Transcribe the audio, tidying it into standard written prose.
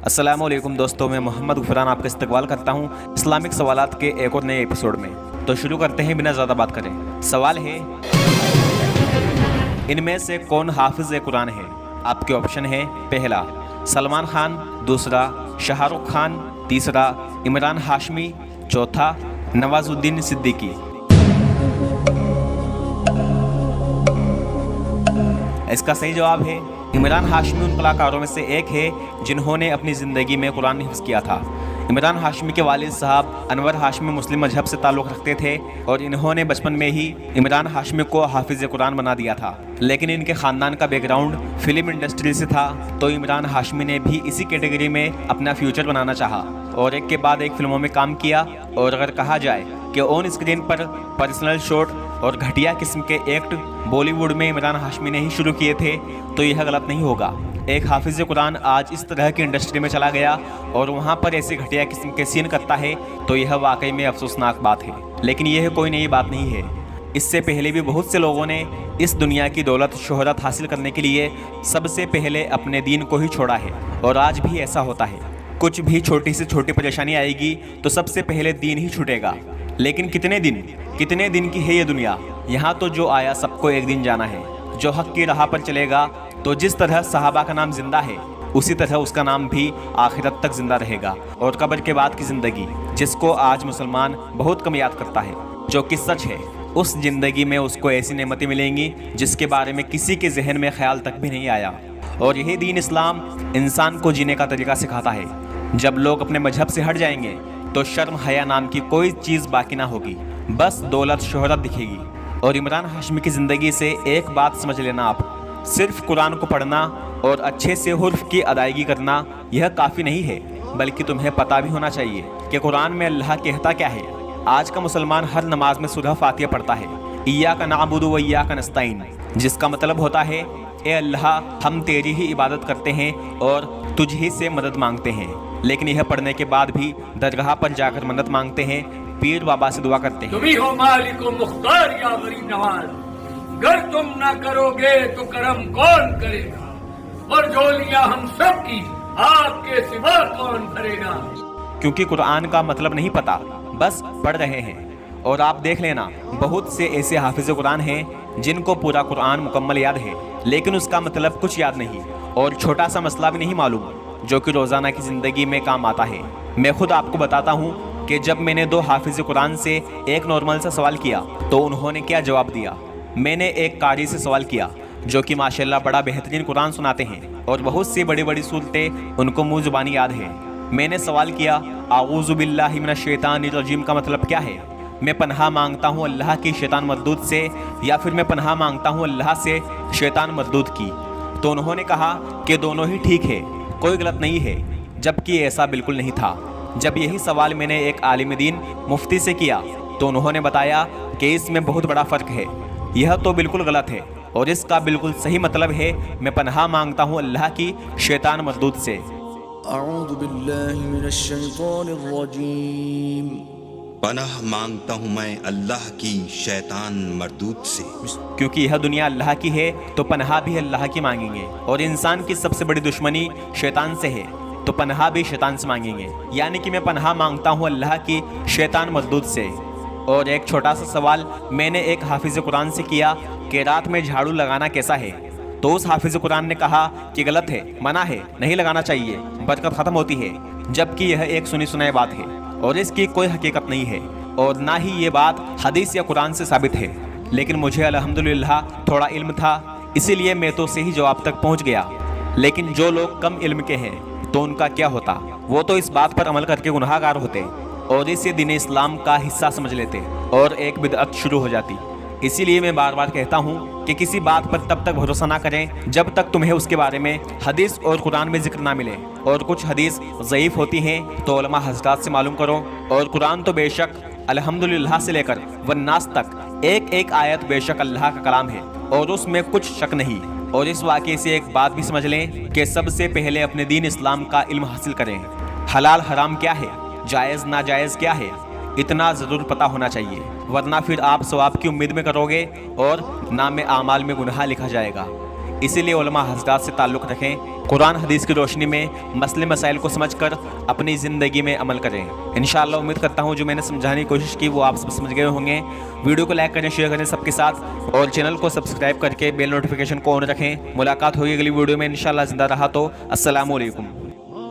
अस्सलाम वालेकुम दोस्तों, मैं मोहम्मद गुफरान आपका इस्तकबाल करता हूँ इस्लामिक सवालात के एक और नए एपिसोड में। तो शुरू करते हैं बिना ज़्यादा बात करें। सवाल है, इनमें से कौन हाफिज़ कुरान है? आपके ऑप्शन है, पहला सलमान खान, दूसरा शाहरुख खान, तीसरा इमरान हाशमी, चौथा नवाजुद्दीन सिद्दीकी। इसका सही जवाब है इमरान हाशमी उन कलाकारों में से एक है जिन्होंने अपनी ज़िंदगी में कुरान हिफ्ज़ किया था। इमरान हाशमी के वालिद साहब अनवर हाशमी मुस्लिम मजहब से ताल्लुक़ रखते थे और इन्होंने बचपन में ही इमरान हाशमी को हाफिज़ कुरान बना दिया था। लेकिन इनके ख़ानदान का बैकग्राउंड फिल्म इंडस्ट्री से था, तो इमरान हाशमी ने भी इसी कैटेगरी में अपना फ्यूचर बनाना चाहा और एक के बाद एक फिल्मों में काम किया। और अगर कहा जाए कि ऑन स्क्रीन पर पर्सनल शॉट और घटिया किस्म के एक्ट बॉलीवुड में इमरान हाशमी ने ही शुरू किए थे, तो यह गलत नहीं होगा। एक हाफिज़ कुरान आज इस तरह की इंडस्ट्री में चला गया और वहाँ पर ऐसे घटिया किस्म के सीन करता है, तो यह वाकई में अफसोसनाक बात है। लेकिन यह कोई नई बात नहीं है। इससे पहले भी बहुत से लोगों ने इस दुनिया की दौलत शोहरत हासिल करने के लिए सबसे पहले अपने दीन को ही छोड़ा है, और आज भी ऐसा होता है। कुछ भी छोटी से छोटी परेशानी आएगी तो सबसे पहले दीन ही छूटेगा। लेकिन कितने दिन की है ये दुनिया। यहाँ तो जो आया सबको एक दिन जाना है। जो हक की राह पर चलेगा, तो जिस तरह सहाबा का नाम जिंदा है, उसी तरह उसका नाम भी आखिरत तक जिंदा रहेगा। और कब्र के बाद की ज़िंदगी, जिसको आज मुसलमान बहुत कम याद करता है, जो कि सच है, उस ज़िंदगी में उसको ऐसी नेमतें मिलेंगी जिसके बारे में किसी के जहन में ख्याल तक भी नहीं आया। और यही दीन इस्लाम इंसान को जीने का तरीका सिखाता है। जब लोग अपने मजहब से हट जाएंगे तो शर्म हया नाम की कोई चीज़ बाकी ना होगी, बस दौलत शोहरत दिखेगी। और इमरान हाशमी की ज़िंदगी से एक बात समझ लेना आप, सिर्फ कुरान को पढ़ना और अच्छे से हुर्फ की अदायगी करना यह काफ़ी नहीं है, बल्कि तुम्हें पता भी होना चाहिए कि कुरान में अल्लाह कहता क्या है। आज का मुसलमान हर नमाज में सूरह फातिहा पढ़ता है, इय्याका नअबुदु व इय्याका नस्तईन, जिसका मतलब होता है, ए अल्लाह, हम तेरी ही इबादत करते हैं और तुझ ही से मदद मांगते हैं। लेकिन यह पढ़ने के बाद भी दरगाह पर जाकर मदद मांगते हैं, पीर बाबा से दुआ करते हैं। तुम ही हो मालिक व मुख्तार या गरीब नवाज, अगर तुम ना करोगे तो करम कौन करेगा, और झोलियां हम सब की आपके सिवा कौन भरेगा। क्योंकि कुरान का मतलब नहीं पता, बस पढ़ रहे हैं। और आप देख लेना, बहुत से ऐसे हाफिज़ कुरान हैं जिनको पूरा कुरान मुकम्मल याद है, लेकिन उसका मतलब कुछ याद नहीं, और छोटा सा मसला भी नहीं मालूम, जो कि रोज़ाना की ज़िंदगी में काम आता है। मैं खुद आपको बताता हूँ कि जब मैंने दो हाफिज़ कुरान से एक नॉर्मल सा सवाल किया तो उन्होंने क्या जवाब दिया। मैंने एक कारी से सवाल किया जो कि माशाल्लाह बड़ा बेहतरीन कुरान सुनाते हैं और बहुत सी बड़ी बड़ी सूरतें उनको मुँह ज़ुबानी याद है। मैंने सवाल किया, आऊज़ु बिल्लाहि मिनश शैतानिर रजीम का मतलब क्या है? मैं पनाह मांगता हूँ अल्लाह की शैतान मरदूद से, या फिर मैं पनाह मांगता हूँ अल्लाह से शैतान मरदूद की। तो उन्होंने कहा कि दोनों ही ठीक है, कोई गलत नहीं है, जबकि ऐसा बिल्कुल नहीं था। जब यही सवाल मैंने एक आलिम दीन मुफ्ती से किया तो उन्होंने बताया कि इसमें बहुत बड़ा फ़र्क है, यह तो बिल्कुल गलत है, और इसका बिल्कुल सही मतलब है, मैं पनाह मांगता हूँ अल्लाह की शैतान मरदूद से। अऊज़ु बिल्लाहि मिनश शैतानिर रजीम, पनाह मांगता हूँ मैं अल्लाह की शैतान मरदूद से। क्योंकि यह दुनिया अल्लाह की है तो पनाह भी अल्लाह की मांगेंगे, और इंसान की सबसे बड़ी दुश्मनी शैतान से है, तो पनाह भी शैतान से मांगेंगे। यानी कि मैं पनाह मांगता हूँ अल्लाह की शैतान मरदूद से। और एक छोटा सा सवाल मैंने एक हाफिज़ कुरान से किया कि रात में झाड़ू लगाना कैसा है, तो उस हाफिज़ कुरान ने कहा कि गलत है, मना है, नहीं लगाना चाहिए, बरकत ख़त्म होती है। जबकि यह एक सुनी सुनाई बात है और इसकी कोई हकीकत नहीं है, और ना ही ये बात हदीस या कुरान से साबित है। लेकिन मुझे अल्हम्दुलिल्लाह थोड़ा इल्म था, इसीलिए मैं तो सही जवाब तक पहुंच गया। लेकिन जो लोग कम इल्म के हैं तो उनका क्या होता, वो तो इस बात पर अमल करके गुनाहगार होते और इसे दीन इस्लाम का हिस्सा समझ लेते और एक बिदअत शुरू हो जाती। इसीलिए मैं बार बार कहता हूँ कि किसी बात पर तब तक भरोसा ना करें जब तक तुम्हें उसके बारे में हदीस और कुरान में जिक्र ना मिले। और कुछ हदीस ज़ईफ़ होती हैं तो उलमा हज़रात से मालूम करो। और कुरान तो बेशक अल्हम्दुलिल्लाह से लेकर वन्नास तक एक एक आयत बेशक अल्लाह का कलाम है, और उसमें कुछ शक नहीं। और इस वाक़े से एक बात भी समझ लें कि सबसे पहले अपने दीन इस्लाम का इल्म हासिल करें। हलाल हराम क्या है, जायज़ नाजायज़ क्या है, इतना ज़रूर पता होना चाहिए, वरना फिर आप सवाब की उम्मीद में करोगे और नाम आमाल में गुनाह लिखा जाएगा। इसीलिए उलमा हज़रात से ताल्लुक़ रखें قرآن حدیث کی روشنی میں مسئلے مسائل کو سمجھ کر اپنی زندگی میں عمل کریں۔ انشاءاللہ امید کرتا ہوں جو میں نے سمجھانے کی کوشش کی وہ آپ سب سمجھ گئے ہوں گے۔ ویڈیو کو لائک کریں، شیئر کریں سب کے ساتھ، اور چینل کو سبسکرائب کر کے بیل نوٹیفیکیشن کو آن رکھیں۔ ملاقات ہوگی اگلی ویڈیو میں انشاءاللہ، زندہ رہا تو۔ السلام علیکم۔